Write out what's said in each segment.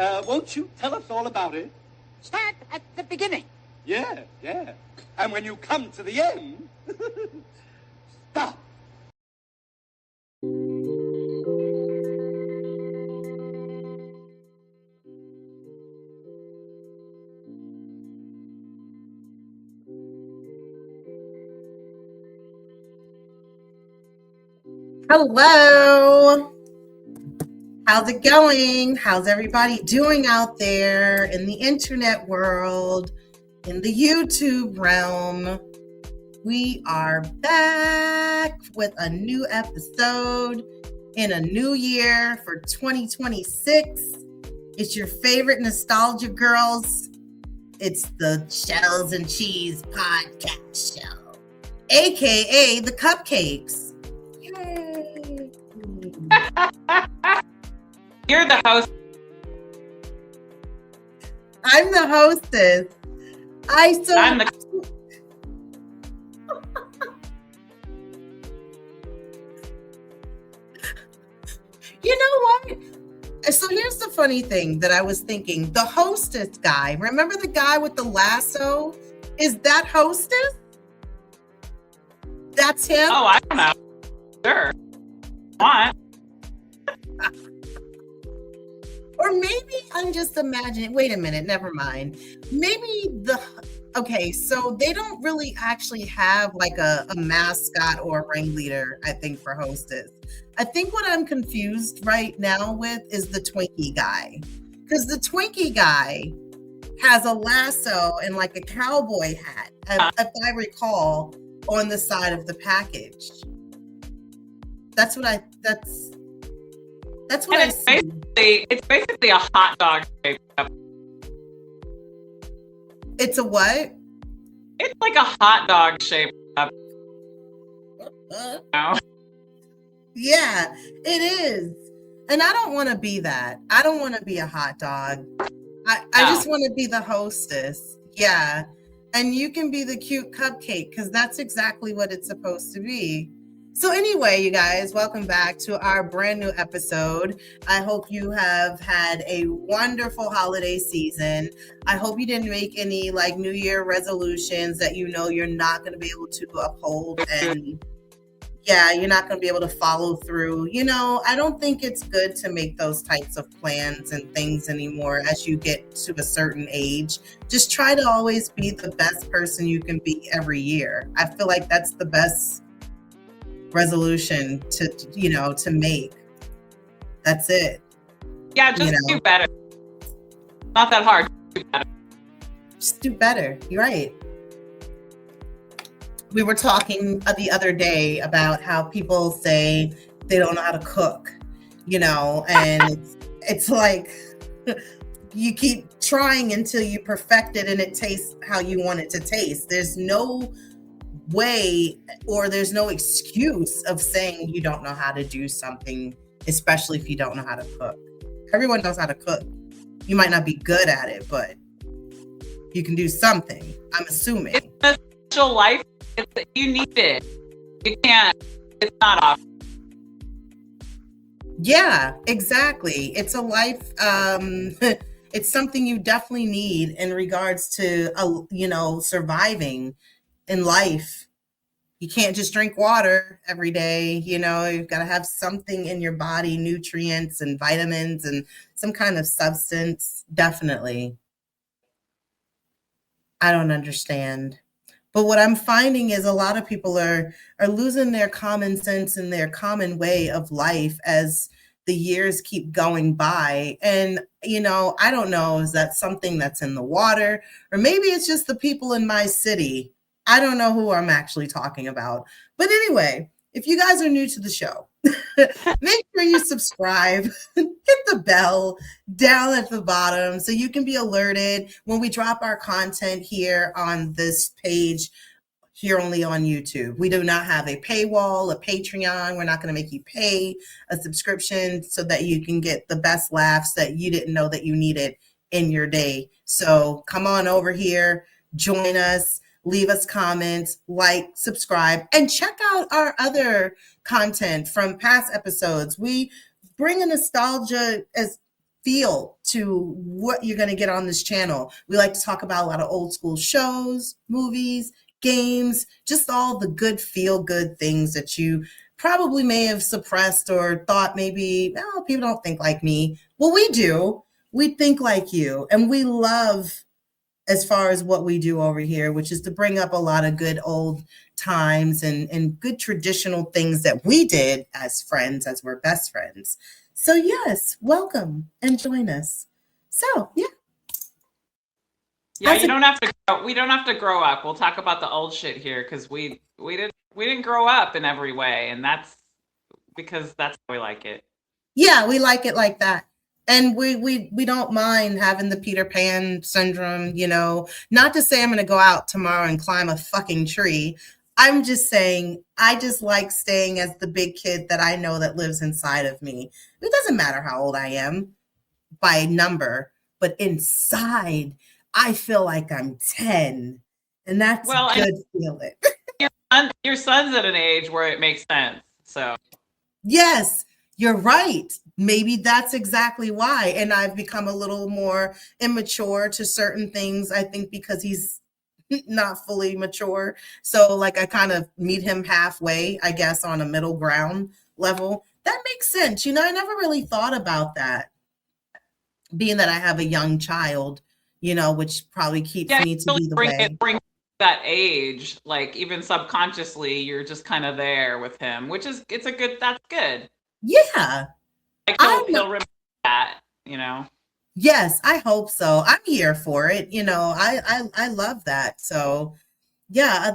Won't you tell us all about it? Start at the beginning. Yeah. And when you come to the end, stop. Hello. How's it going? How's everybody doing out there in the internet world, in the YouTube realm? We are back with a new episode in a new year for 2026. It's your favorite nostalgia girls. It's the Shelz and Cheez podcast show, aka the Cupcakes. Yay! You're the host. I'm the hostess. I'm the. You know what? So here's the funny thing that I was thinking. The hostess guy, remember the guy with the lasso? Is that hostess? That's him? Oh, I don't know. Sure. What? Or maybe I'm just imagining. Wait a minute, never mind. Maybe okay, so they don't really actually have like a mascot or a ringleader, I think, for hostess. I think what I'm confused right now with is the Twinkie guy. Because the Twinkie guy has a lasso and like a cowboy hat, if I recall, on the side of the package. That's what I see. It's basically a hot dog shaped cup. It's a what? It's like a hot dog shaped cup. No. Yeah, it is. And I don't want to be that. I don't want to be a hot dog. I just want to be the hostess. Yeah. And you can be the cute cupcake because that's exactly what it's supposed to be. So anyway, you guys, welcome back to our brand new episode. I hope you have had a wonderful holiday season. I hope you didn't make any like New Year resolutions that you know you're not going to be able to uphold, and yeah, you're not going to be able to follow through. You know, I don't think it's good to make those types of plans and things anymore as you get to a certain age. Just try to always be the best person you can be every year. I feel like that's the best resolution to make. That's it. Yeah, just do better. Not that hard. Do better. Just do better. You're right. We were talking the other day about how people say they don't know how to cook, and it's like you keep trying until you perfect it and it tastes how you want it to taste. There's no way or there's no excuse of saying you don't know how to do something, especially if you don't know how to cook. Everyone knows how to cook. You might not be good at it, but you can do something, I'm assuming. It's a special life. You need it. You can't. It's not off. Yeah, exactly. It's a life. It's something you definitely need in regards to, surviving in life. You can't just drink water every day. You've got to have something in your body, nutrients and vitamins and some kind of substance. Definitely. I don't understand. But what I'm finding is a lot of people are losing their common sense and their common way of life as the years keep going by. And, I don't know, is that something that's in the water? Or maybe it's just the people in my city. I don't know who I'm actually talking about. But anyway, if you guys are new to the show, make sure you subscribe, hit the bell down at the bottom so you can be alerted when we drop our content here on this page, here only on YouTube. We do not have a paywall, a Patreon. We're not going to make you pay a subscription so that you can get the best laughs that you didn't know that you needed in your day. So come on over here, join us. Leave us comments, like, subscribe, and check out our other content from past episodes. We bring a nostalgia as feel to what you're going to get on this channel. We like to talk about a lot of old school shows, movies, games, just all the good feel good things that you probably may have suppressed or thought maybe, oh, people don't think like me. Well, we do. We think like you, and we love as far as what we do over here, which is to bring up a lot of good old times and good traditional things that we did as friends, as we're best friends. So yes, welcome and join us. So yeah. Yeah, you don't have to. We don't have to grow up. We'll talk about the old shit here because we didn't grow up in every way, and that's because that's how we like it. Yeah, we like it like that. And we don't mind having the Peter Pan syndrome, you know. Not to say I'm going to go out tomorrow and climb a fucking tree. I'm just saying I just like staying as the big kid that I know that lives inside of me. It doesn't matter how old I am by number, but inside I feel like I'm 10. And that's a good feeling. Your son's at an age where it makes sense. So yes, you're right. Maybe that's exactly why. And I've become a little more immature to certain things, I think, because he's not fully mature. So like I kind of meet him halfway, I guess, on a middle ground level. That makes sense. You know, I never really thought about that, being that I have a young child, you know, which probably keeps me to be the way. Bring that age, like even subconsciously, you're just kind of there with him, which is, that's good. Yeah. Like he'll remember that, you know. Yes, I hope so. I'm here for it. You know, I love that. So yeah,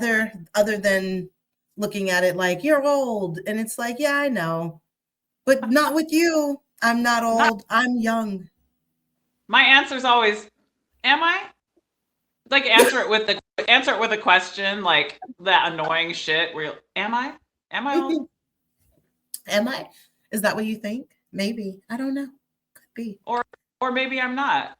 other than looking at it like you're old, and it's like, yeah, I know, but not with you. I'm not old. I'm young. My answer is always, am I? Like answer it with a question, like that annoying shit where am I old? Am I? Is that what you think? Maybe. I don't know. Could be. Or maybe I'm not.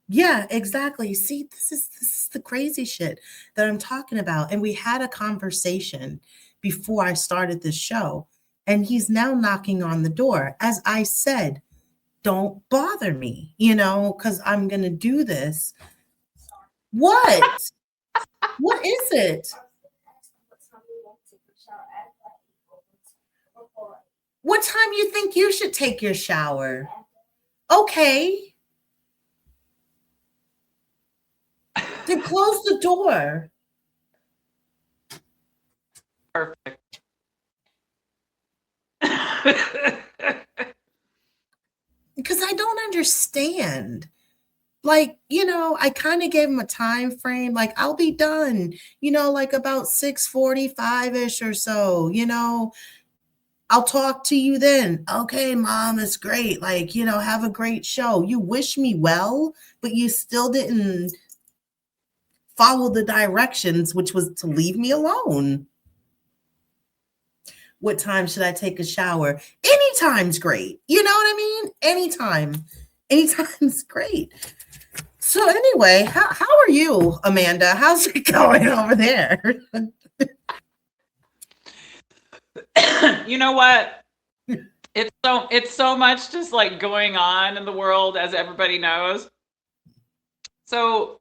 Yeah, exactly. See, this is the crazy shit that I'm talking about. And we had a conversation before I started this show, and he's now knocking on the door. As I said, don't bother me, you know, because I'm going to do this. What? What is it? What time you think you should take your shower? Okay. Then close the door. Perfect. Because I don't understand. Like, you know, I kind of gave him a time frame. Like, I'll be done, you know, like about 6:45-ish or so, you know. I'll talk to you then. Okay, Mom, it's great. Like, you know, have a great show. You wish me well, but you still didn't follow the directions, which was to leave me alone. What time should I take a shower? Anytime's great. You know what I mean? Anytime. Anytime's great. So anyway, how are you, Amanda? How's it going over there? You know what? It's so much just like going on in the world, as everybody knows. So,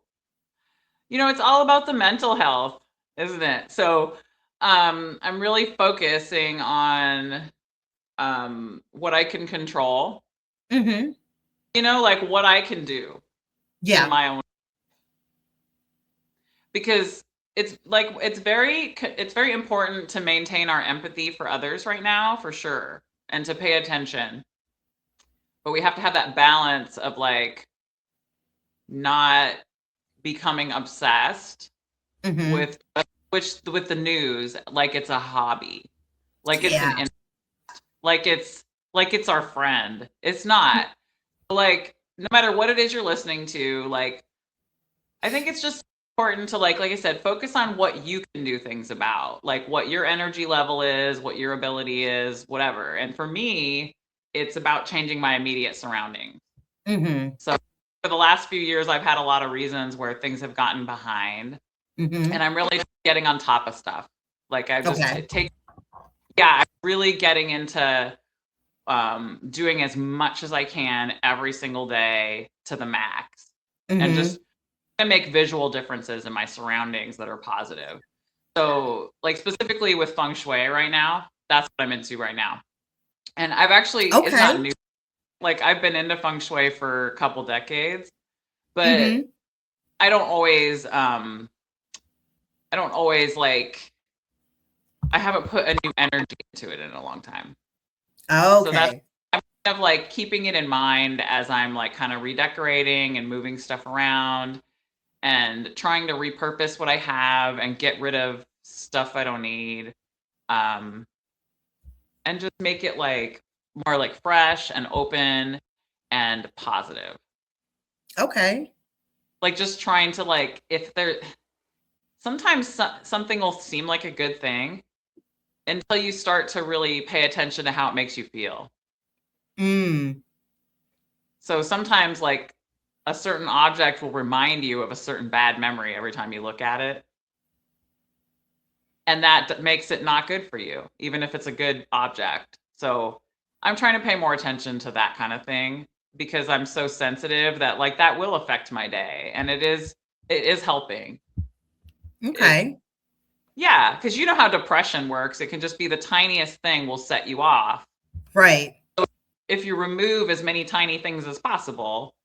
you know, it's all about the mental health, isn't it? So, I'm really focusing on what I can control. Mm-hmm. You know, like what I can do. Yeah. In my own. Because it's very important to maintain our empathy for others right now, for sure, and to pay attention. But we have to have that balance of like not becoming obsessed with the news like it's a hobby, like it's like it's our friend. It's not. Like no matter what it is you're listening to, like I think it's just important to like I said, focus on what you can do things about, like what your energy level is, what your ability is, whatever. And for me, it's about changing my immediate surroundings. Mm-hmm. So for the last few years, I've had a lot of reasons where things have gotten behind, and I'm really getting on top of stuff. Like I just I'm really getting into doing as much as I can every single day to the max, and Mm-hmm. just to make visual differences in my surroundings that are positive. So, like specifically with feng shui right now, that's what I'm into right now. And I've actually, it's not Okay. new. Like I've been into feng shui for a couple decades, but Mm-hmm. I don't always, like, I haven't put a new energy into it in a long time. So that's Okay. kind of like keeping it in mind as I'm like kind of redecorating and moving stuff around and trying to repurpose what I have and get rid of stuff I don't need. Um, and just make it like more like fresh and open and positive. Okay. Like just trying to like, if there, sometimes something will seem like a good thing until you start to really pay attention to how it makes you feel. Mm. So sometimes like a certain object will remind you of a certain bad memory every time you look at it. And that makes it not good for you, even if it's a good object. So I'm trying to pay more attention to that kind of thing because I'm so sensitive that like that will affect my day. And it is helping. Okay. Yeah, because you know how depression works. It can just be the tiniest thing will set you off. Right. If you remove as many tiny things as possible,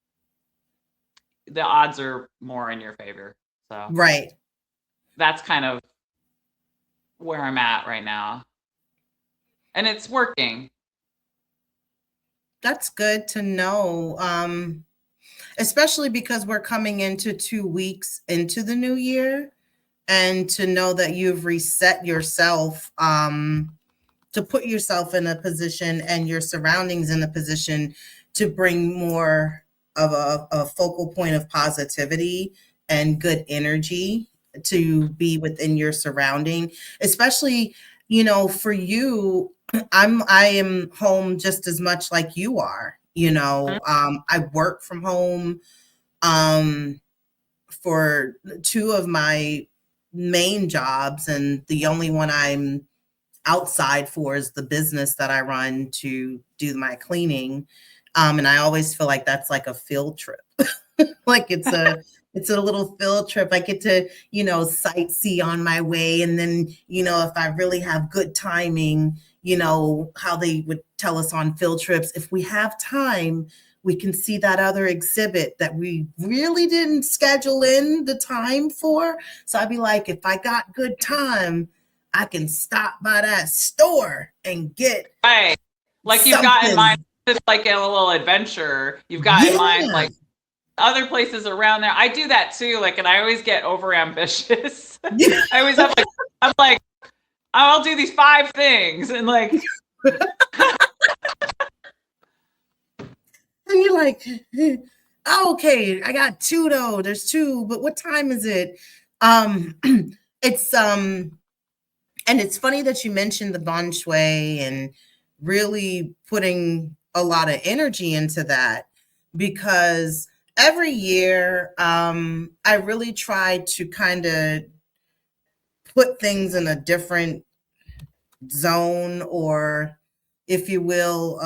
the odds are more in your favor. So Right. that's kind of where I'm at right now. And it's working. That's good to know. Especially because we're coming into 2 weeks into the new year, and to know that you've reset yourself, to put yourself in a position and your surroundings in a position to bring more of a focal point of positivity and good energy to be within your surrounding, especially, for you. I am home just as much like you are. I work from home um, for two of my main jobs, and the only one I'm outside for is the business that I run to do my cleaning. And I always feel like that's like a field trip. Like it's a little field trip. I get to, sightsee on my way. And then, if I really have good timing, how they would tell us on field trips, if we have time, we can see that other exhibit that we really didn't schedule in the time for. So I'd be like, if I got good time, I can stop by that store and get Right. Like you've got in mind, something. just like a little adventure. You've got in mind Yeah. like other places around there. I do that too. Like, and I always get over ambitious. Yeah. I always have like, I'm like, I'll do these 5 things. And like, And you're like, oh, okay, I got 2 though. There's 2, but what time is it? It's and it's funny that you mentioned the feng shui and really putting a lot of energy into that, because every year I really try to kind of put things in a different zone, or if you will,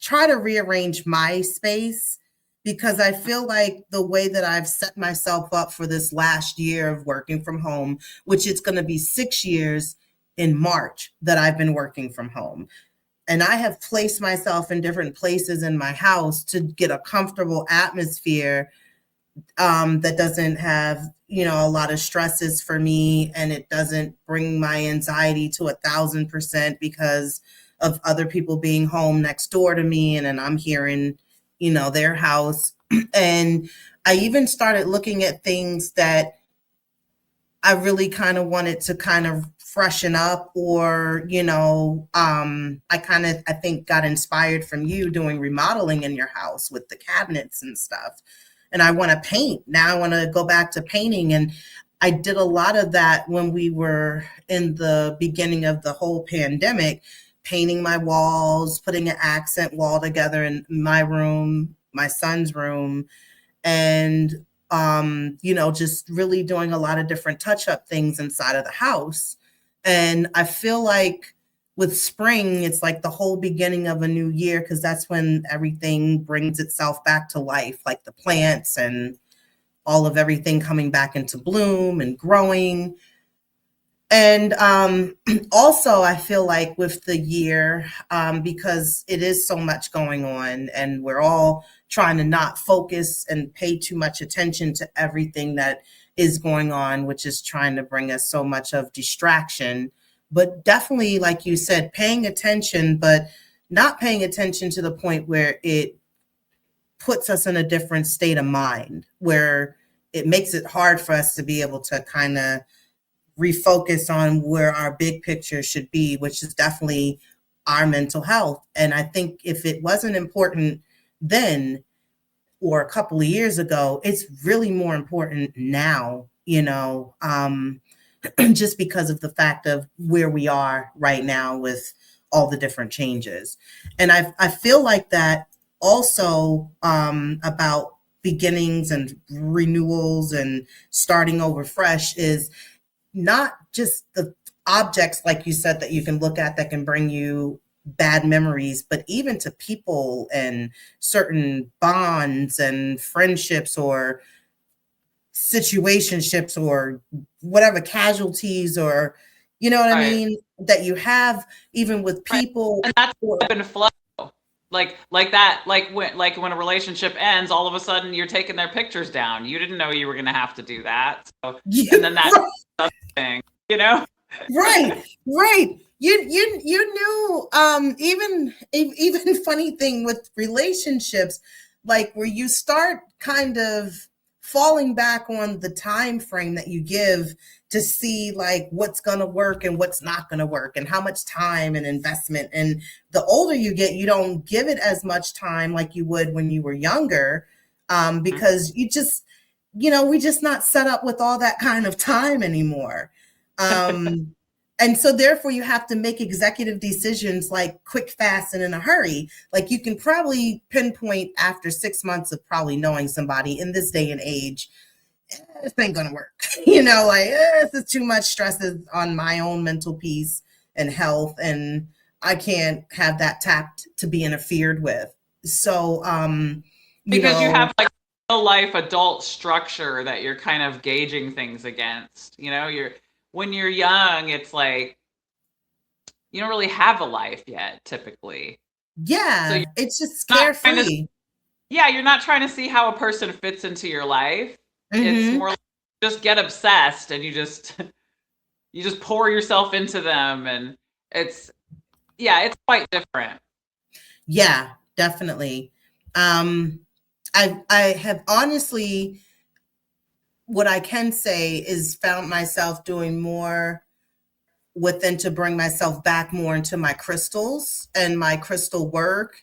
try to rearrange my space, because I feel like the way that I've set myself up for this last year of working from home, which it's going to be 6 years in March that I've been working from home. And I have placed myself in different places in my house to get a comfortable atmosphere that doesn't have, a lot of stresses for me, and it doesn't bring my anxiety to 1,000% because of other people being home next door to me, and then I'm here in, their house. And I even started looking at things that I really kind of wanted to kind of freshen up, or, I think got inspired from you doing remodeling in your house with the cabinets and stuff. And I want to paint. Now I want to go back to painting. And I did a lot of that when we were in the beginning of the whole pandemic, painting my walls, putting an accent wall together in my room, my son's room, and just really doing a lot of different touch-up things inside of the house. And I feel like with spring, it's like the whole beginning of a new year, because that's when everything brings itself back to life, like the plants and all of everything coming back into bloom and growing. And also, I feel like with the year, because it is so much going on, and we're all trying to not focus and pay too much attention to everything that is going on, which is trying to bring us so much of distraction. But definitely, like you said, paying attention, but not paying attention to the point where it puts us in a different state of mind, where it makes it hard for us to be able to kind of refocus on where our big picture should be, which is definitely our mental health. And I think if it wasn't important then, or a couple of years ago, it's really more important now, just because of the fact of where we are right now with all the different changes. And I feel like that also about beginnings and renewals and starting over fresh is not just the objects, like you said, that you can look at that can bring you bad memories, but even to people and certain bonds and friendships or situationships or whatever, casualties, or you know what I mean, that you have even with people. And that's ebb and flow. Like that, like when a relationship ends, all of a sudden you're taking their pictures down. You didn't know you were going to have to do that. So, and then that thing, Right. You knew, even funny thing with relationships, like where you start kind of falling back on the time frame that you give to see like what's going to work and what's not going to work, and how much time and investment. And the older you get, you don't give it as much time like you would when you were younger, because you just, we just not set up with all that kind of time anymore. And so therefore you have to make executive decisions like quick, fast, and in a hurry. Like you can probably pinpoint after 6 months of probably knowing somebody in this day and age, this ain't gonna work. This is too much stress on my own mental peace and health, and I can't have that tapped to be interfered with. So because you have like real life adult structure that you're kind of gauging things against. When you're young, it's like you don't really have a life yet, typically. Yeah, so it's just carefree. You're not trying to see how a person fits into your life. Mm-hmm. It's more like just get obsessed and you just pour yourself into them, and it's quite different. Yeah, definitely. I have honestly, what I can say is found myself doing more within to bring myself back more into my crystals and my crystal work,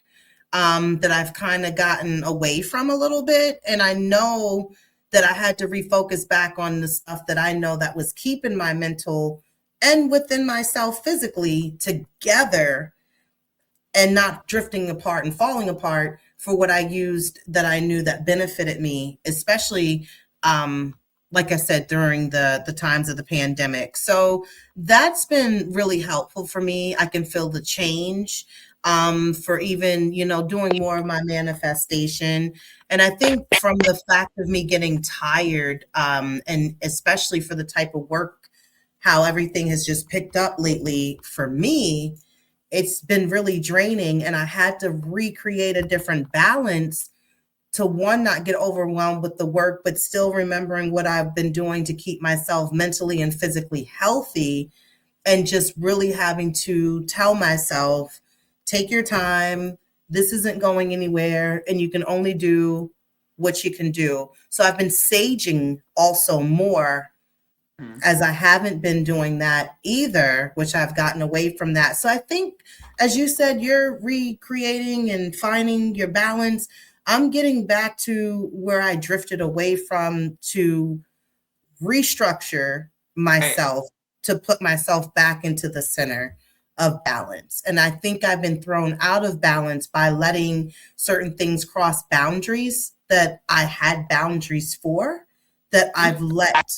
that I've kind of gotten away from a little bit. And I know that I had to refocus back on the stuff that I know that was keeping my mental and within myself physically together, and not drifting apart and falling apart for what I used that I knew that benefited me, especially like I said, during the times of the pandemic. So that's been really helpful for me. I can feel the change for even, doing more of my manifestation. And I think from the fact of me getting tired, and especially for the type of work, how everything has just picked up lately for me, it's been really draining. And I had to recreate a different balance to, one, not get overwhelmed with the work, but still remembering what I've been doing to keep myself mentally and physically healthy, and just really having to tell myself, take your time. This isn't going anywhere, and you can only do what you can do. So I've been saging also more, as I haven't been doing that either, which I've gotten away from that. So I think, as you said, you're recreating and finding your balance. I'm getting back to where I drifted away from, to restructure myself, to put myself back into the center of balance. And I think I've been thrown out of balance by letting certain things cross boundaries that I had boundaries for, that I've let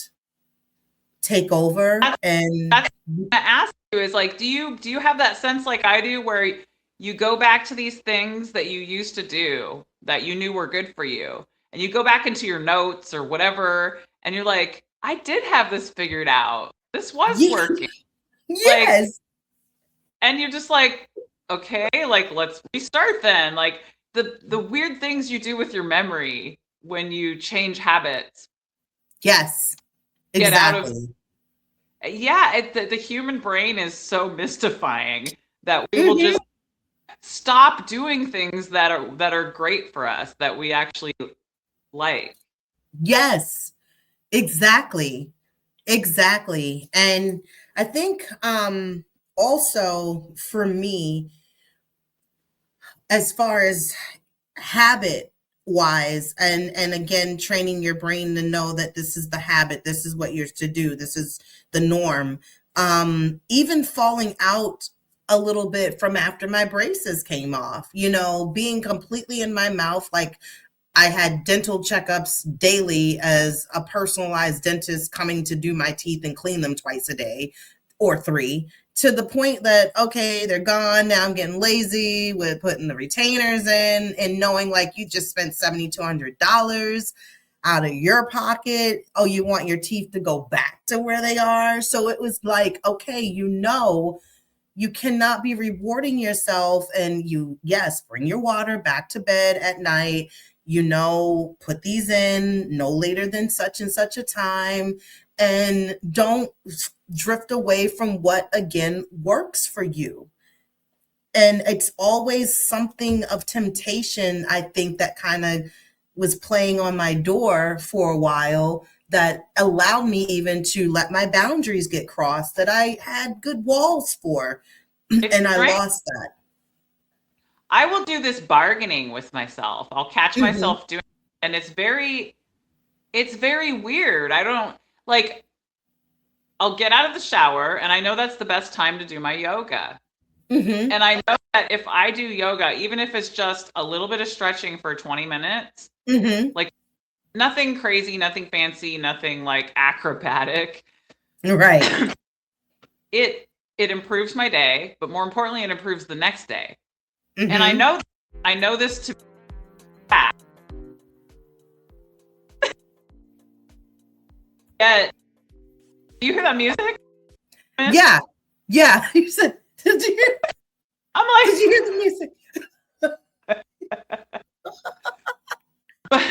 take over. That's what I asked is like, do you have that sense like I do where you go back to these things that you used to do that you knew were good for you, and you go back into your notes or whatever, and you're like, I did have this figured out. This was working. Like, Yes. and you're just like, okay, like let's restart then. Like the weird things you do with your memory when you change habits. Yes. Get out of Exactly. yeah, the human brain is so mystifying that we Mm-hmm. will just stop doing things that are great for us that we actually like. Yes. Exactly. Exactly. And I think also for me, as far as habit wise, and again training your brain to know that this is the habit, this is what you're to do, this is the norm, even falling out a little bit from after my braces came off, being completely in my mouth. Like, I had dental checkups daily as a personalized dentist coming to do my teeth and clean them twice a day or 3, to the point that, okay, they're gone. Now I'm getting lazy with putting the retainers in and knowing like you just spent $7,200 out of your pocket. Oh, you want your teeth to go back to where they are. So it was like, okay, you cannot be rewarding yourself, and yes, bring your water back to bed at night. Put these in no later than such and such a time, and don't drift away from what again works for you. And it's always something of temptation, I think, that kind of was playing on my door for a while, that allowed me even to let my boundaries get crossed that I had good walls for. And I lost that. I will do this bargaining with myself. I'll catch myself doing it, and it's very weird. I don't like, I'll get out of the shower, and I know that's the best time to do my yoga. And I know that if I do yoga, even if it's just a little bit of stretching for 20 minutes, like nothing crazy, nothing fancy, nothing like acrobatic. Right. It improves my day, but more importantly, it improves the next day. And I know this to be fact. Yet, do you hear that music? Yeah. Yeah. You said, did you hear? I'm like, did you hear the music?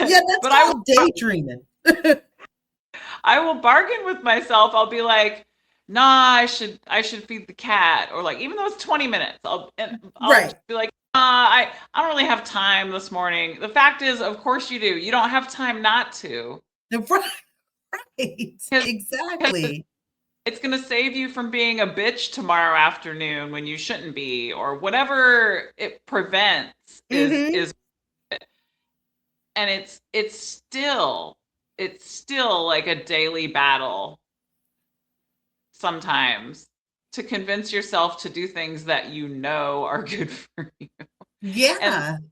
Yeah, that's called daydreaming. I will bargain with myself. I'll be like, nah, I should feed the cat, or like, even though it's 20 minutes, I'll be like, I don't really have time this morning. The fact is, of course you do. You don't have time not to. Right. Exactly. It's going to save you from being a bitch tomorrow afternoon when you shouldn't be, or whatever it prevents is, and it's still like a daily battle sometimes to convince yourself to do things that you know are good for you. Yeah. And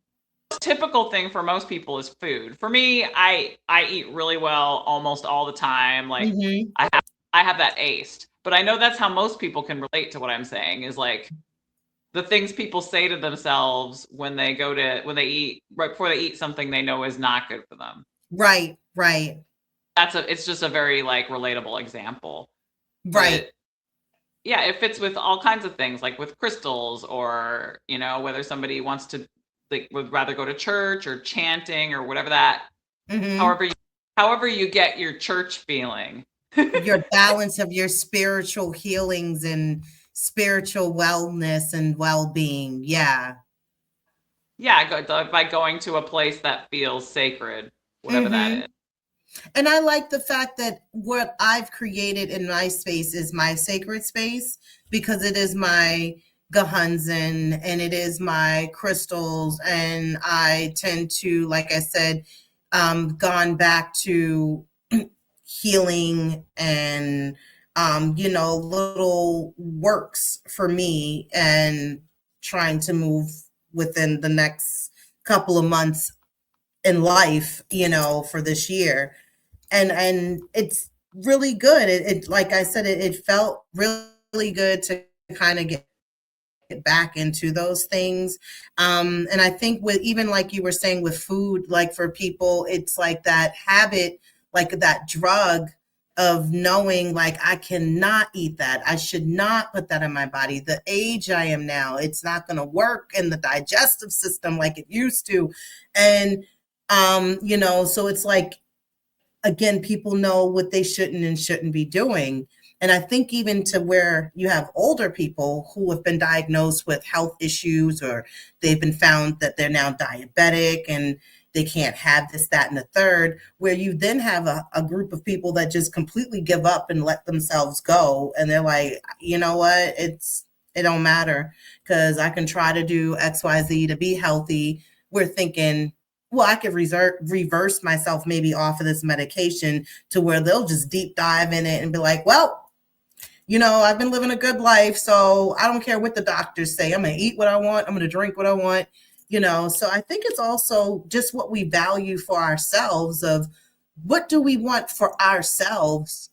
the typical thing for most people is food. For me, I eat really well almost all the time. Like I have that aced. But I know that's how most people can relate to what I'm saying, is like the things people say to themselves when they eat, right before they eat something they know is not good for them. Right. It's just a very like relatable example. Right. But yeah, it fits with all kinds of things, like with crystals, or whether somebody wants to, like, would rather go to church or chanting or whatever that. However you get your church feeling. Your balance of your spiritual healings and spiritual wellness and well-being. Yeah. By going to a place that feels sacred, whatever that is. And I like the fact that what I've created in my space is my sacred space, because it is my Gehunzen and it is my crystals. And I tend to, like I said, gone back to healing and, little works for me, and trying to move within the next couple of months in life, for this year. And it's really good. It like I said, it felt really good to kind of get back into those things. And I think with, even like you were saying with food, like for people, it's like that habit, like that drug of knowing, like, I cannot eat that. I should not put that in my body. The age I am now, it's not going to work in the digestive system like it used to. And, so it's like, again, people know what they shouldn't and shouldn't be doing. And I think even to where you have older people who have been diagnosed with health issues, or they've been found that they're now diabetic and they can't have this, that, and the third, where you then have a group of people that just completely give up and let themselves go. And they're like, you know what, it don't matter because I can try to do X, Y, Z to be healthy. We're thinking, well, I could reverse myself maybe off of this medication, to where they'll just deep dive in it and be like, well, I've been living a good life, so I don't care what the doctors say. I'm going to eat what I want. I'm going to drink what I want. So I think it's also just what we value for ourselves, of what do we want for ourselves,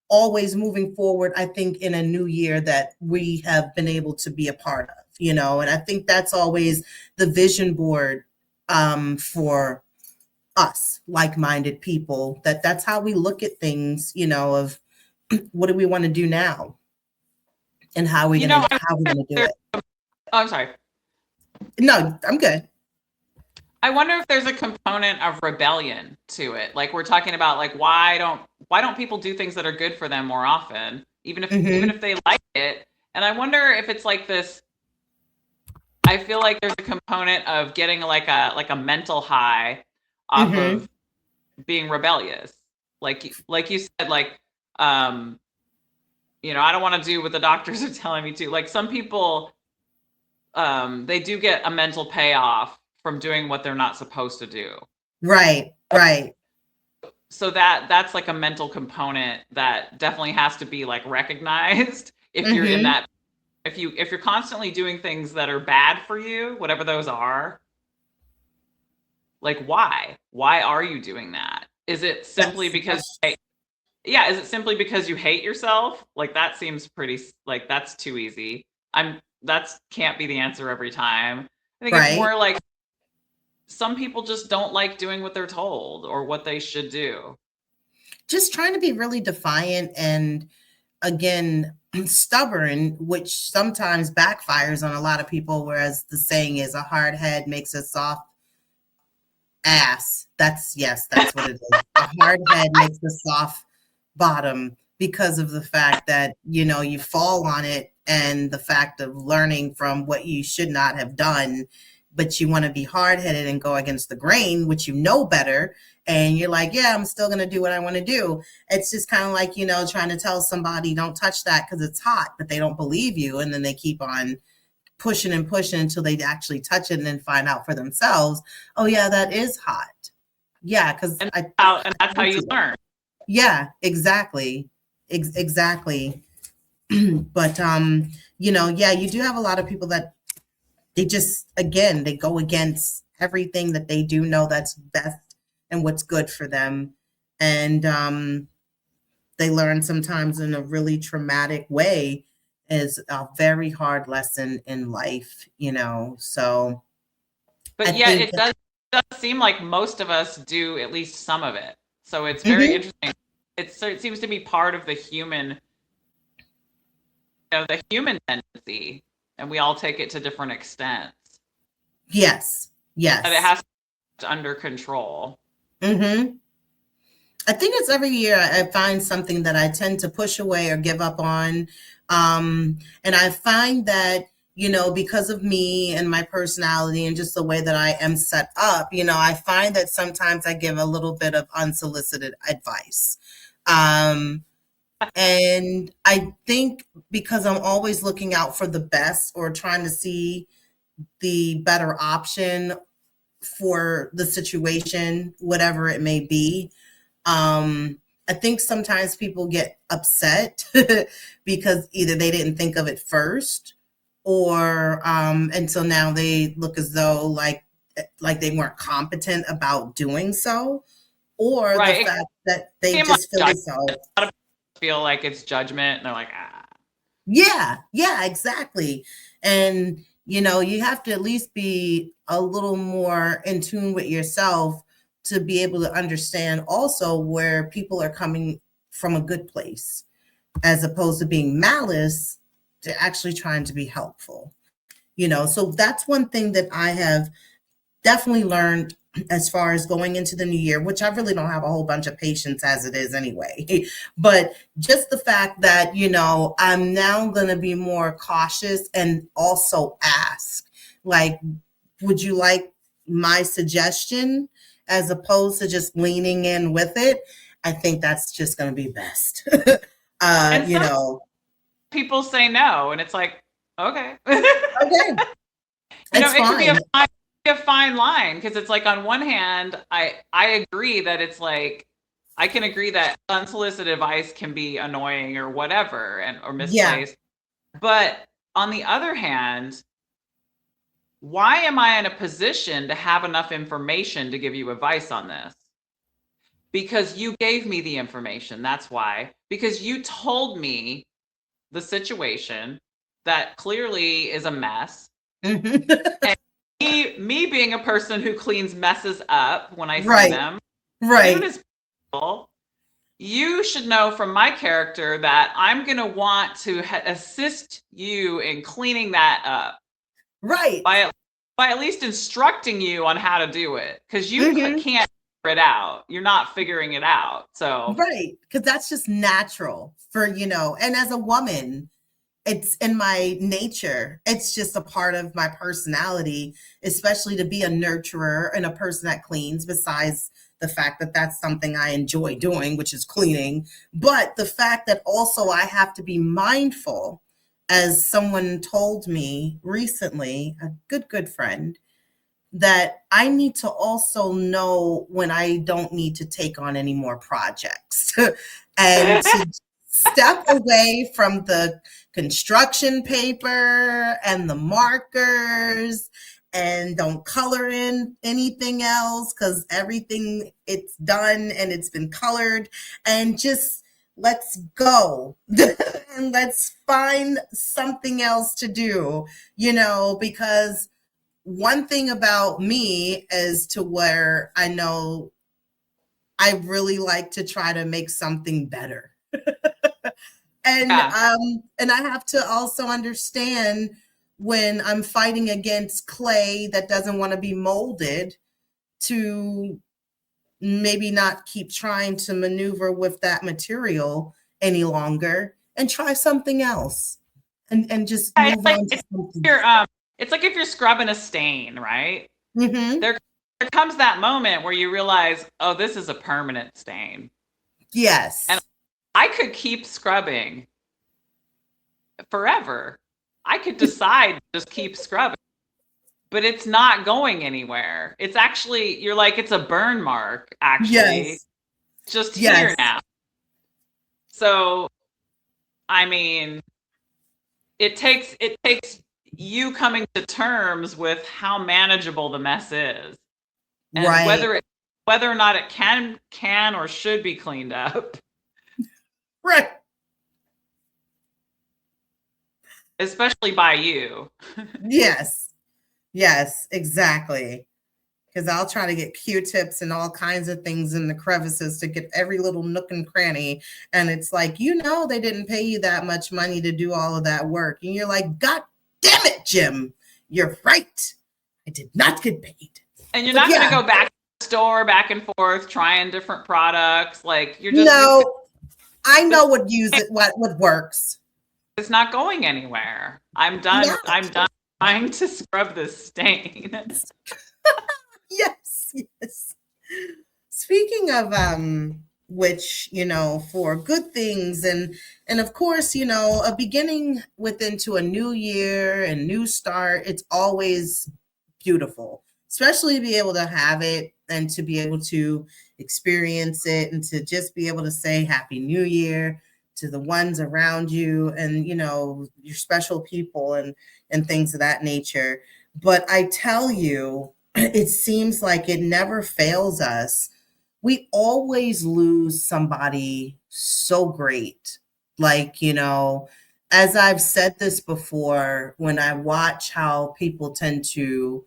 always moving forward, I think, in a new year that we have been able to be a part of, and I think that's always the vision board for us like-minded people, that's how we look at things, of what do we want to do now and how are we going to do it. Oh, I'm sorry. No, I'm good. I wonder if there's a component of rebellion to it. Like, we're talking about, like, why don't people do things that are good for them more often, even if they like it? And I wonder if it's like this. I feel like there's a component of getting like a mental high off of being rebellious. Like you said, like, I don't want to do what the doctors are telling me to. Like, some people, they do get a mental payoff from doing what they're not supposed to do. Right. So that's like a mental component that definitely has to be like recognized if you're in that. If you're constantly doing things that are bad for you, whatever those are, like, why are you doing that? Is it simply because you hate yourself? Like, that seems pretty, like, that's too easy. That can't be the answer every time. I think it's more like some people just don't like doing what they're told or what they should do. Just trying to be really defiant and, again, stubborn, which sometimes backfires on a lot of people, whereas the saying is, a hard head makes a soft ass. That's what it is. A hard head makes a soft bottom, because of the fact that, you fall on it, and the fact of learning from what you should not have done, but you want to be hard-headed and go against the grain, which you know better. And you're like, yeah, I'm still going to do what I want to do. It's just kind of like, trying to tell somebody, don't touch that because it's hot, but they don't believe you. And then they keep on pushing and pushing until they actually touch it and then find out for themselves, oh, yeah, that is hot. Yeah, because that's how you learn. Yeah, exactly. Exactly. But, you do have a lot of people that they just, again, they go against everything that they do know that's best and what's good for them. And they learn sometimes in a really traumatic way, is a very hard lesson in life, so. But yeah, it does seem like most of us do at least some of it. So it's very interesting. It seems to be part of the human tendency, and we all take it to different extents. Yes. And it has to be under control. I think it's every year I find something that I tend to push away or give up on. And I find that, because of me and my personality and just the way that I am set up, I find that sometimes I give a little bit of unsolicited advice. And I think because I'm always looking out for the best or trying to see the better option for the situation, whatever it may be. I think sometimes people get upset because either they didn't think of it first, or and so now they look as though like they weren't competent about doing so, or the fact that they just feel so. A lot of people feel like it's judgment, and they're like, ah. Yeah, exactly. And, you have to at least be a little more in tune with yourself to be able to understand also where people are coming from a good place, as opposed to being malice to actually trying to be helpful. So that's one thing that I have definitely learned as far as going into the new year, which I really don't have a whole bunch of patience as it is anyway. But just the fact that, I'm now going to be more cautious and also ask, like, would you like my suggestion, as opposed to just leaning in with it? I think that's just going to be best. And people say no, and it's like, okay. Okay. It's it fine. could be a fine line, because it's like, on one hand, I agree that it's like, I can agree that unsolicited advice can be annoying or whatever, or misplaced. Yeah. But on the other hand, why am I in a position to have enough information to give you advice on this? Because you gave me the information. That's why. Because you told me the situation that clearly is a mess. And me being a person who cleans messes up when I see them. Right. You should know from my character that I'm going to want to assist you in cleaning that up. Right. By at least instructing you on how to do it. Because you can't figure it out. You're not figuring it out. So. Right. Because that's just natural for, and as a woman, it's in my nature. It's just a part of my personality, especially to be a nurturer and a person that cleans, besides the fact that that's something I enjoy doing, which is cleaning. But the fact that also I have to be mindful, as someone told me recently, a good friend, that I need to also know when I don't need to take on any more projects and to step away from the construction paper and the markers, and don't color in anything else, because everything, it's done and it's been colored, and just let's go and let's find something else to do, because one thing about me is to where I know I really like to try to make something better. And and I have to also understand when I'm fighting against clay that doesn't want to be molded, to maybe not keep trying to maneuver with that material any longer and try something else and just move on to something. It's like if you're scrubbing a stain, right? Mm-hmm. There comes that moment where you realize, oh, this is a permanent stain. Yes. And I could keep scrubbing forever. I could decide to just keep scrubbing, but it's not going anywhere. It's actually, you're like, it's a burn mark, actually. Yes. Just here now. So, I mean, it takes you coming to terms with how manageable the mess is, and whether or not it can or should be cleaned up. Right. Especially by you. Yes, exactly. Because I'll try to get Q-tips and all kinds of things in the crevices to get every little nook and cranny. And it's like, they didn't pay you that much money to do all of that work. And you're like, God damn it, Jim. You're right. I did not get paid. And you're not going to go back to the store, back and forth, trying different products. Like, you're just... No, I know what works. It's not going anywhere. I'm done. Yeah. I'm done trying to scrub this stain. Yes. Speaking of which, for good things and of course, a beginning into a new year and new start, it's always beautiful, especially to be able to have it and to be able to experience it and to just be able to say Happy New Year to the ones around you and, your special people and things of that nature. But I tell you, it seems like it never fails us. We always lose somebody so great. Like, as I've said this before, when I watch how people tend to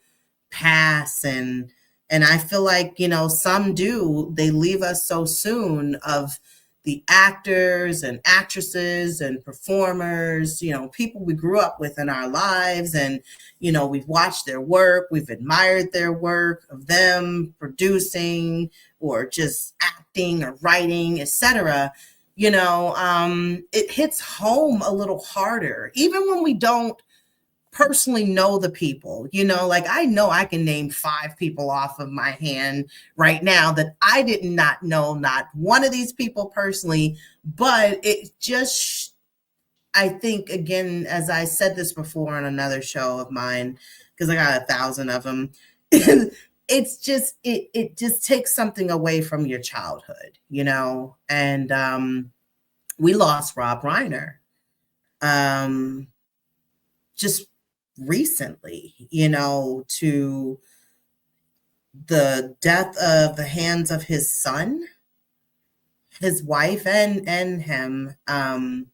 pass and I feel like, some do, they leave us so soon, of the actors and actresses and performers, people we grew up with in our lives. And, we've watched their work, we've admired their work of them producing or just acting or writing, etc. It hits home a little harder, even when we don't personally know the people. Like, I know I can name 5 people off of my hand right now that I did not know, not one of these people personally, but it just, I think, again, as I said this before on another show of mine, because I got 1,000 of them, it's just, it just takes something away from your childhood, and we lost Rob Reiner just recently, to the death of the hands of his son, his wife, and him, and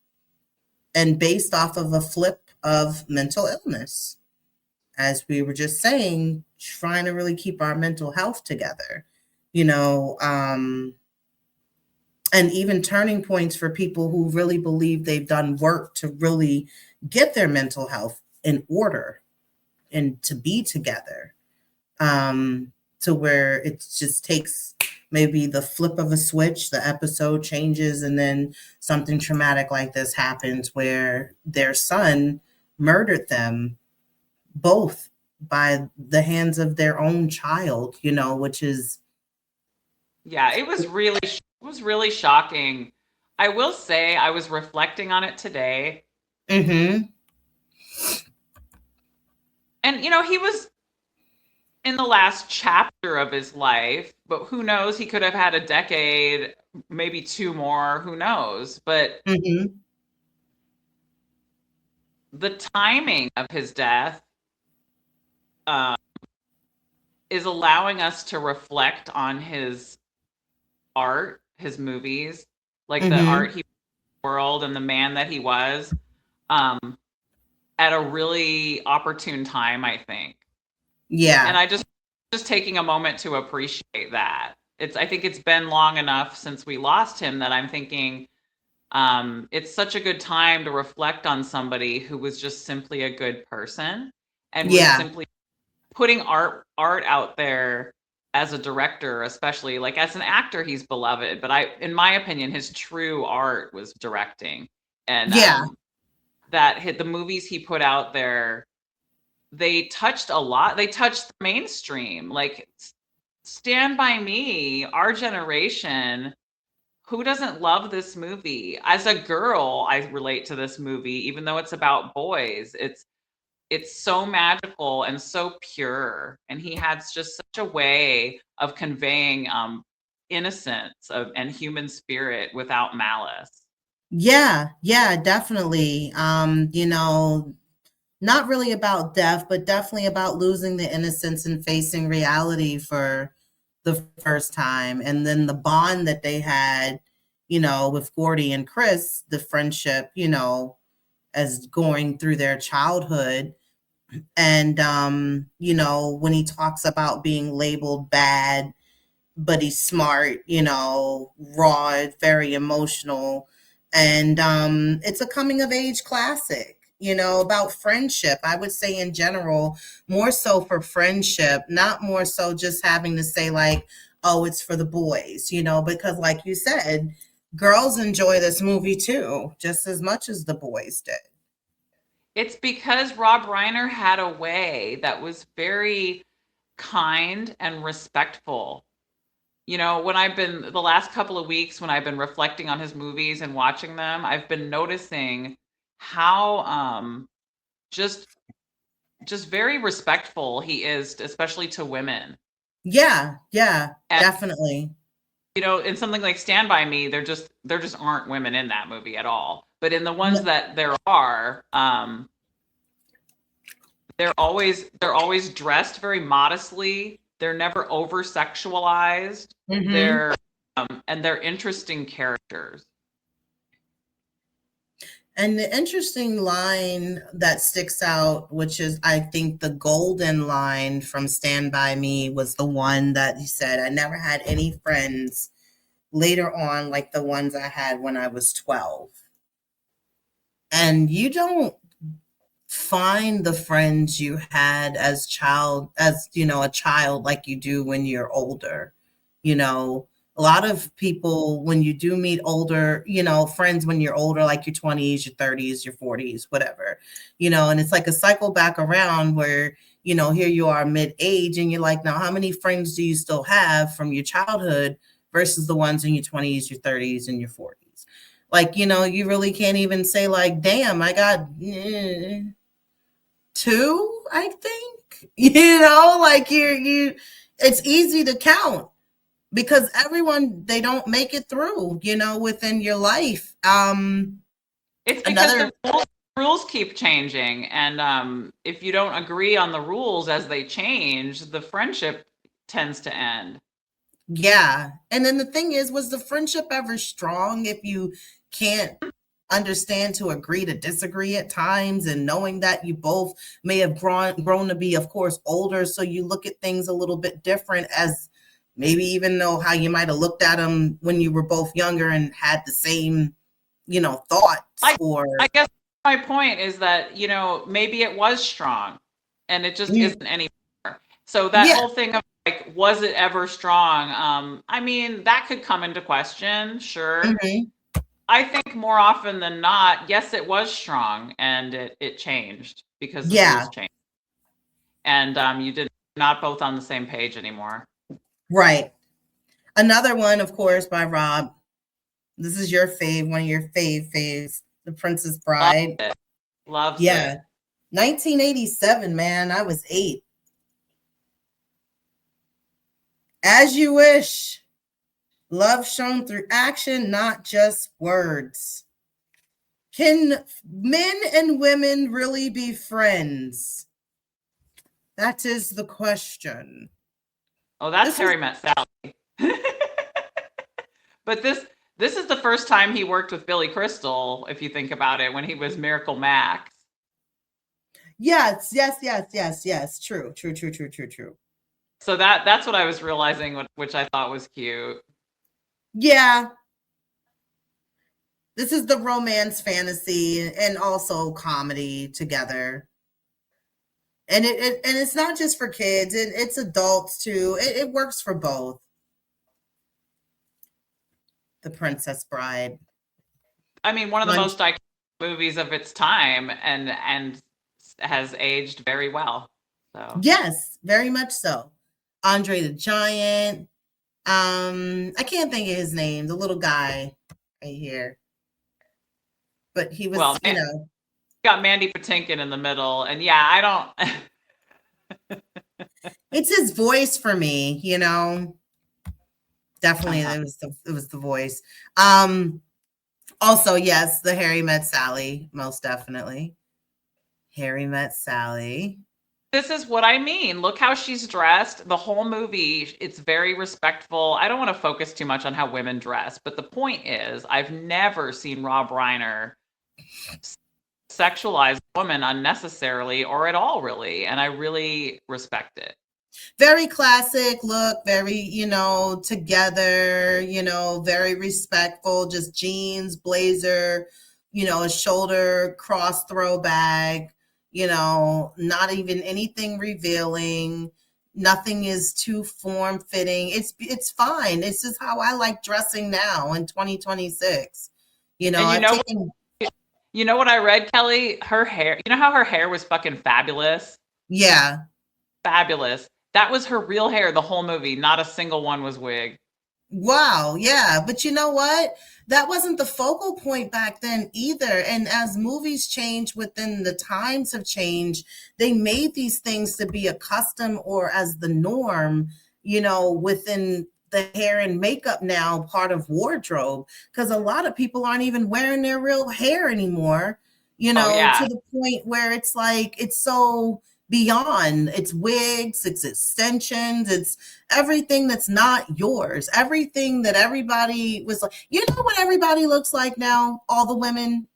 based off of a flip of mental illness, as we were just saying, trying to really keep our mental health together, and even turning points for people who really believe they've done work to really get their mental health in order and to be together, to where it just takes maybe the flip of a switch, the episode changes, and then something traumatic like this happens where their son murdered them both by the hands of their own child, which is... Yeah, it was really shocking. I will say, I was reflecting on it today. Mm-hmm. And, he was in the last chapter of his life, but who knows? He could have had a decade, maybe 2 more, who knows? But Mm-hmm. the timing of his death is allowing us to reflect on his art, his movies, like the Mm-hmm. art he world and the man that he was, at a really opportune time, I think. Yeah. And I just taking a moment to appreciate that. I think it's been long enough since we lost him that I'm thinking, it's such a good time to reflect on somebody who was just simply a good person and was simply putting art out there. As a director, especially, like, as an actor, he's beloved, but in my opinion, his true art was directing. And the movies he put out there, they touched a lot. They touched the mainstream, like Stand By Me, our generation. Who doesn't love this movie? As a girl, I relate to this movie, even though it's about boys. It's so magical and so pure, and he had just such a way of conveying innocence and human spirit without malice. Yeah, definitely. Not really about death, but definitely about losing the innocence and facing reality for the first time. And then the bond that they had, with Gordy and Chris, the friendship, as going through their childhood. And, when he talks about being labeled bad, but he's smart, raw, very emotional. And it's a coming of age classic, about friendship. I would say in general, more so for friendship, not more so just having to say like, oh, it's for the boys, because like you said, girls enjoy this movie too, just as much as the boys did. It's because Rob Reiner had a way that was very kind and respectful. When the last couple of weeks, when I've been reflecting on his movies and watching them, I've been noticing how just very respectful he is, especially to women. Yeah, And, definitely. In something like Stand By Me, there just aren't women in that movie at all. But in the ones that there are, they're always dressed very modestly. They're never over sexualized. Mm-hmm. They're interesting characters. And the interesting line that sticks out, which is, I think, the golden line from Stand By Me, was the one that he said, I never had any friends later on like the ones I had when I was 12. And you don't find the friends you had as a child like you do when you're older. A lot of people, when you do meet older, friends when you're older, like your 20s, your 30s, your 40s, whatever, and it's like a cycle back around where, here you are mid-age and you're like, now how many friends do you still have from your childhood versus the ones in your 20s, your 30s, and your 40s? Like, you really can't even say like, damn, I got two, I think, like you it's easy to count because everyone, they don't make it through, within your life. It's because the rules keep changing. And if you don't agree on the rules as they change, the friendship tends to end. Yeah. And then the thing is, was the friendship ever strong if you can't understand to agree to disagree at times, and knowing that you both may have grown to be, of course, older, so you look at things a little bit different, as maybe even though how you might have looked at them when you were both younger and had the same thoughts? I guess my point is that maybe it was strong and it just isn't anymore. So that whole thing of like, was it ever strong? I mean, that could come into question, sure. Mm-hmm. I think more often than not, yes, it was strong, and it changed because the rules changed, and you not both on the same page anymore. Right. Another one, of course, by Rob. This is your fave, one of your faves, The Princess Bride. Loved it. 1987, man. I was 8. As You Wish. Love shown through action, not just words. Can men and women really be friends? That is the question. Oh, that's Harry Met Sally. But this is the first time he worked with Billy Crystal, if you think about it, when he was Miracle Max. Yes. True. So that's what I was realizing, which I thought was cute. Yeah. This is the romance fantasy and also comedy together. And it's not just for kids, it's adults too. It works for both. The Princess Bride. I mean, one of the most iconic movies of its time, and has aged very well. So yes, very much so. Andre the Giant. I can't think of his name. The little guy right here. But he was, got Mandy Patinkin in the middle, and I don't. It's his voice for me, Definitely, it was the voice. Also, yes, the Harry Met Sally, most definitely. Harry Met Sally. This is what I mean. Look how she's dressed. The whole movie, it's very respectful. I don't want to focus too much on how women dress, but the point is, I've never seen Rob Reiner sexualize a woman unnecessarily or at all, really, and I really respect it. Very classic look, very, together, very respectful, just jeans, blazer, a shoulder cross throw bag, not even anything revealing. Nothing is too form fitting. It's fine. It's just how I like dressing now in 2026. You know what I read, Kelly? Her hair, how her hair was fucking fabulous? Yeah. Fabulous. That was her real hair the whole movie. Not a single one was wig. Wow. Yeah. But you know what? That wasn't the focal point back then either. And as movies change within the times have changed, they made these things to be a custom or as the norm, within the hair and makeup now part of wardrobe. Because a lot of people aren't even wearing their real hair anymore, to the point where it's like, it's so beyond. It's wigs, it's extensions, it's everything that's not yours, everything that everybody was like, what everybody looks like now, all the women?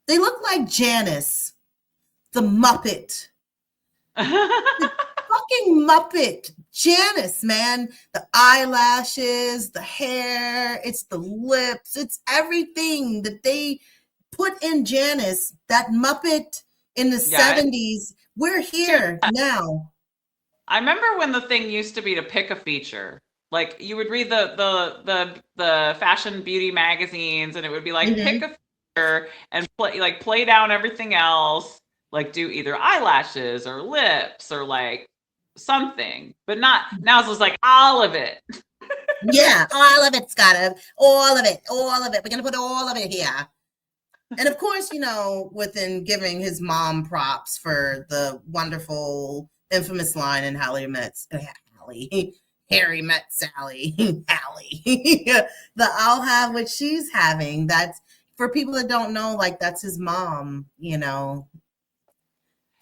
They look like Janice, the Muppet. Fucking Muppet. Janice, man. The eyelashes, the hair, it's the lips, it's everything that they put in Janice. That Muppet in the 70s. We're here now. I remember when the thing used to be to pick a feature. Like you would read the fashion beauty magazines, and it would be like pick a feature and play down everything else. Like do either eyelashes or lips or like something, but not now. It's just like all of it. Yeah, all of it's gotta, all of it. We're gonna put all of it here. And of course, within giving his mom props for the wonderful, infamous line in Harry Met Sally, Hallie. The I'll have what she's having. That's for people that don't know, like that's his mom, And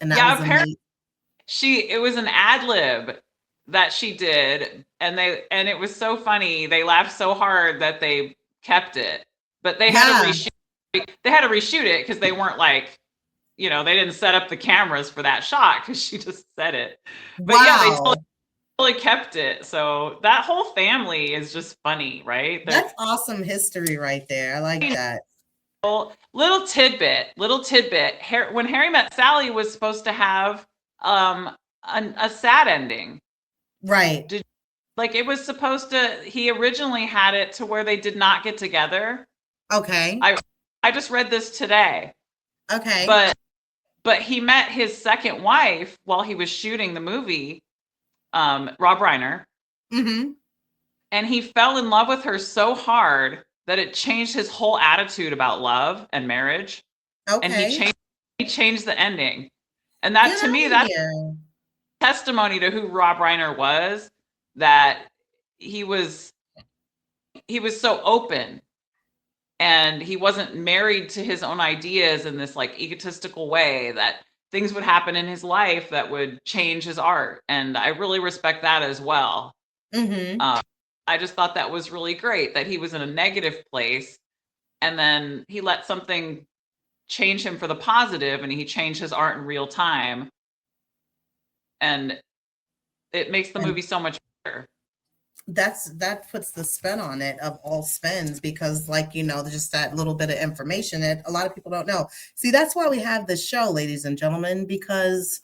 that was apparently it was an ad lib that she did, and it was so funny. They laughed so hard that they kept it, but they had to reshoot. They had to reshoot it because they weren't like, they didn't set up the cameras for that shot because she just said it. But they totally kept it. So that whole family is just funny, right? That's awesome history right there. I like that. Little tidbit. When Harry Met Sally was supposed to have a sad ending. Right. It was supposed to, he originally had it to where they did not get together. Okay. I just read this today. Okay. But he met his second wife while he was shooting the movie, Rob Reiner. Mm-hmm. And he fell in love with her so hard that it changed his whole attitude about love and marriage. Okay. And he changed the ending. And that to me, that's testimony to who Rob Reiner was, that he was so open. And he wasn't married to his own ideas in this like egotistical way, that things would happen in his life that would change his art. And I really respect that as well. Mm-hmm. I just thought that was really great, that he was in a negative place and then he let something change him for the positive, and he changed his art in real time. And it makes the movie so much better. That puts the spin on it of all spins, because just that little bit of information that a lot of people don't know. See, that's why we have this show, ladies and gentlemen, because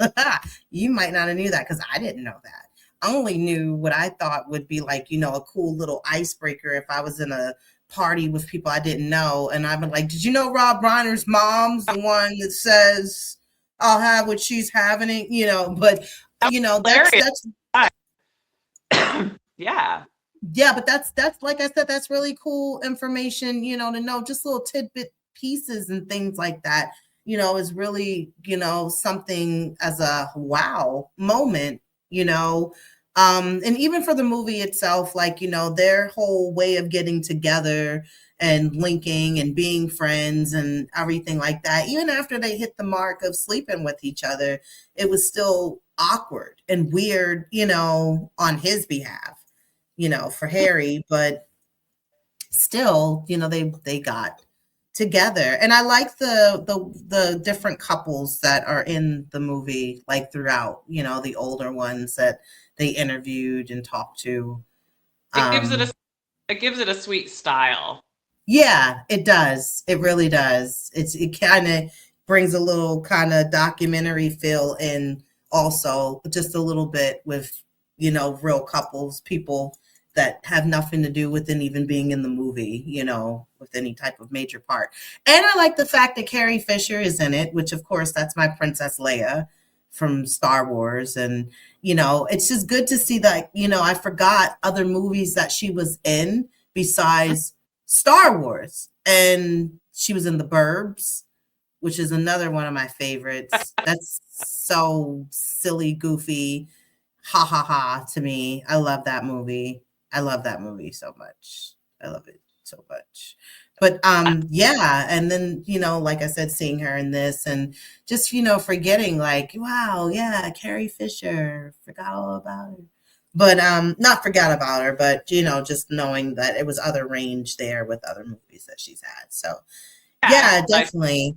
you might not have knew that, because I didn't know that. I only knew what I thought would be a cool little icebreaker if I was in a party with people I didn't know, and I've been like, did you know Rob Reiner's mom's the one that says I'll have what she's having it, but that's yeah, but that's like I said, that's really cool information, to know, just little tidbit pieces and things like that, is really, something as a wow moment, and even for the movie itself, their whole way of getting together and linking and being friends and everything like that, even after they hit the mark of sleeping with each other, it was still awkward and weird, on his behalf, for Harry, but still, they got together. And I like the different couples that are in the movie, throughout, the older ones that they interviewed and talked to. It gives it a sweet style. Yeah, it does. It really does. It kind of brings a little kind of documentary feel in also, just a little bit with, real couples, people that have nothing to do with it even being in the movie, with any type of major part. And I like the fact that Carrie Fisher is in it, which of course that's my Princess Leia from Star Wars. And, it's just good to see that, I forgot other movies that she was in besides Star Wars. And she was in The Burbs, which is another one of my favorites. That's so silly, goofy, ha ha ha to me. I love that movie. I love that movie so much. I love it so much. But yeah, and then, like I said, seeing her in this and just, forgetting wow, yeah, Carrie Fisher, forgot all about her. But not forgot about her, but just knowing that it was other range there with other movies that she's had. So yeah, definitely.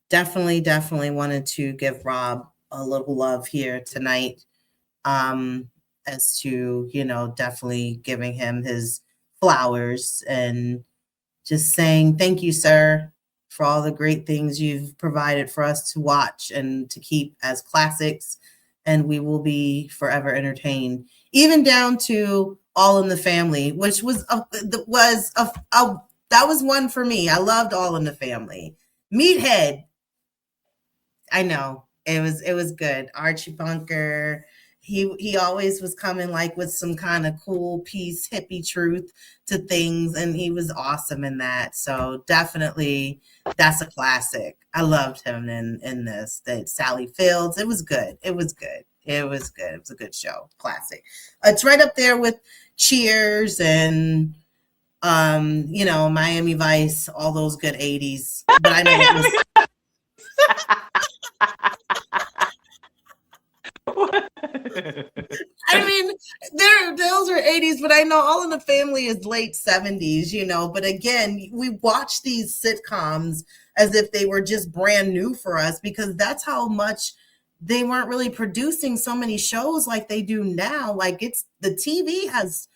definitely wanted to give Rob a little love here tonight. As to, definitely giving him his flowers and just saying thank you, sir, for all the great things you've provided for us to watch and to keep as classics. And we will be forever entertained, even down to All in the Family, which was that was one for me. I loved All in the Family. Meathead, I know it was good. Archie Bunker, he always was coming like with some kind of cool peace, hippie truth to things, and he was awesome in that. So definitely, that's a classic. I loved him in this. That Sally Fields, it was good. It was good. It was good. It was a good show. Classic. It's right up there with Cheers and Miami Vice, all those good 80s. But I know it was. I mean, those are 80s, but I know All in the Family is late 70s, But again, we watch these sitcoms as if they were just brand new for us, because that's how much they weren't really producing so many shows like they do now. Like, the TV has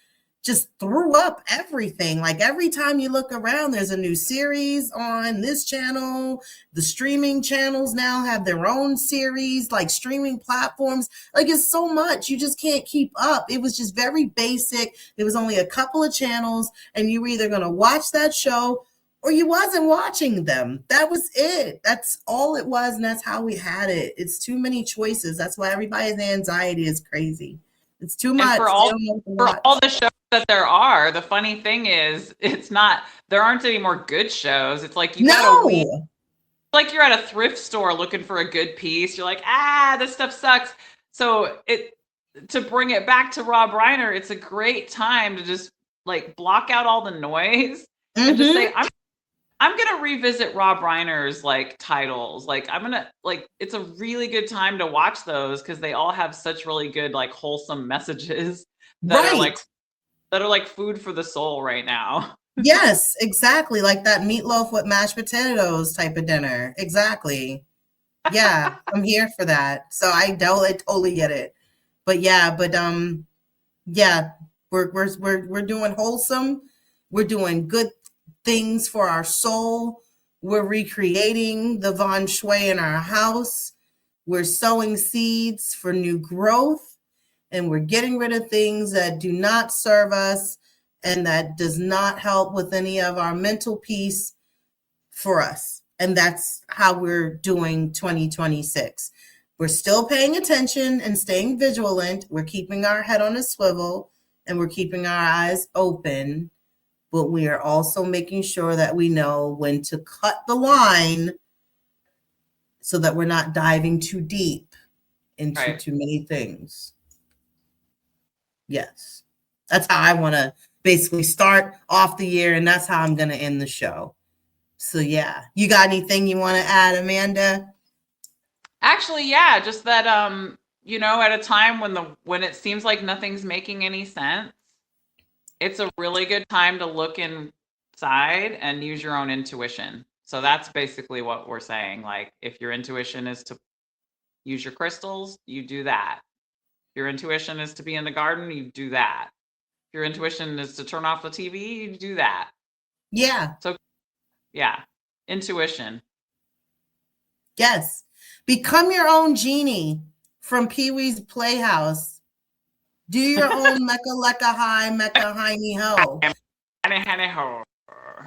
just threw up everything. Like, every time you look around, there's a new series on this channel. The streaming channels now have their own series, like streaming platforms. Like, it's so much, you just can't keep up. It was just very basic. There was only a couple of channels, and you were either going to watch that show or you wasn't watching them. That was it. That's all it was, and that's how we had it. It's too many choices. That's why everybody's anxiety is crazy. It's too much. For all the shows that there are, the funny thing is, there aren't any more good shows. It's like like you're at a thrift store looking for a good piece. You're like, this stuff sucks. So to bring it back to Rob Reiner, it's a great time to just like block out all the noise and just say, I'm going to revisit Rob Reiner's like titles. Like, it's a really good time to watch those because they all have such really good, like, wholesome messages that are like food for the soul right now. Yes, exactly. Like that meatloaf with mashed potatoes type of dinner. Exactly. Yeah, I'm here for that. So I totally get it. But yeah, we're doing wholesome. We're doing good things for our soul. We're recreating the Von Shui in our house. We're sowing seeds for new growth, and we're getting rid of things that do not serve us and that does not help with any of our mental peace for us. And that's how we're doing 2026. We're still paying attention and staying vigilant. We're keeping our head on a swivel and we're keeping our eyes open. But we are also making sure that we know when to cut the line so that we're not diving too deep into too many things. Yes. That's how I want to basically start off the year, and that's how I'm going to end the show. So, yeah. You got anything you want to add, Amanda? Actually, yeah. Just that, at a time when it seems like nothing's making any sense, it's a really good time to look inside and use your own intuition. So that's basically what we're saying. Like, if your intuition is to use your crystals, you do that. If your intuition is to be in the garden, you do that. If your intuition is to turn off the TV, you do that. Yeah. So, yeah, intuition. Yes. Become your own genie from Pee-wee's Playhouse. Do your own Mecca Lecca High, Mecca Hiney Ho.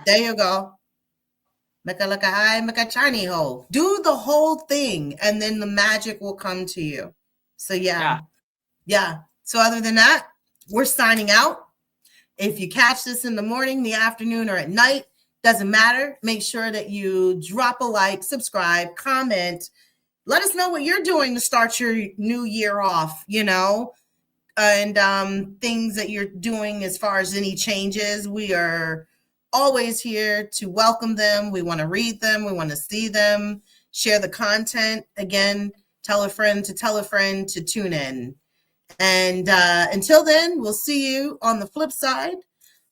There you go. Mecca Lecca High, Mecca Chiny Ho. Do the whole thing, and then the magic will come to you. So, yeah. So, other than that, we're signing out. If you catch this in the morning, the afternoon, or at night, doesn't matter. Make sure that you drop a like, subscribe, comment. Let us know what you're doing to start your new year off, and things that you're doing as far as any changes. We are always here to welcome them. We want to read them. We want to see them, share the content. Again, tell a friend to tune in. And until then, we'll see you on the flip side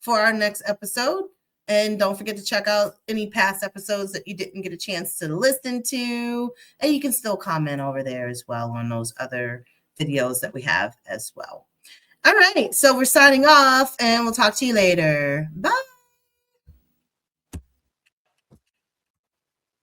for our next episode. And don't forget to check out any past episodes that you didn't get a chance to listen to. And you can still comment over there as well on those other videos that we have as well. All right. So we're signing off and we'll talk to you later. Bye.